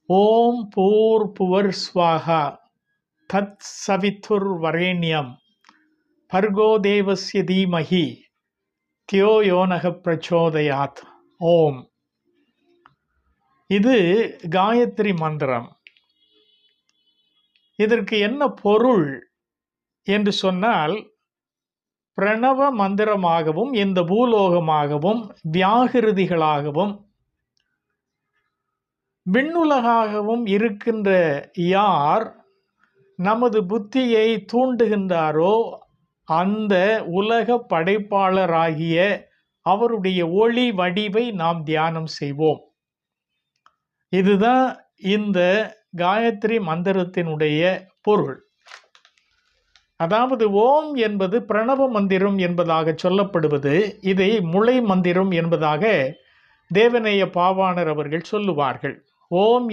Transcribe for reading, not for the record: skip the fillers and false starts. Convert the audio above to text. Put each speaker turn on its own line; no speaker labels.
ஓம் பூர்புவர் ஸ்வாஹா தத் சவிதுர் வரேண்யம் பர்கோ தேவஸ்ய தீமஹி தியோ யோனக பிரச்சோதயாத். ஓம். இது காயத்ரி மந்திரம். இதற்கு என்ன பொருள் என்று சொன்னால், பிரணவ மந்திரமாகவும் இந்த பூலோகமாகவும் வியாகிருதிகளாகவும் விண்ணுலகாகவும் இருக்கின்ற யார் நமது புத்தியை தூண்டுகின்றாரோ அந்த உலக படைப்பாளராகிய அவருடைய ஒளி வடிவை நாம் தியானம் செய்வோம். இதுதான் இந்த காயத்ரி மந்திரத்தினுடைய பொருள். அதாவது ஓம் என்பது பிரணவ மந்திரம் என்பதாக சொல்லப்படுவது, இதை முளை மந்திரம் என்பதாக தேவநேய பாவாணர் அவர்கள் சொல்லுவார்கள். ஓம்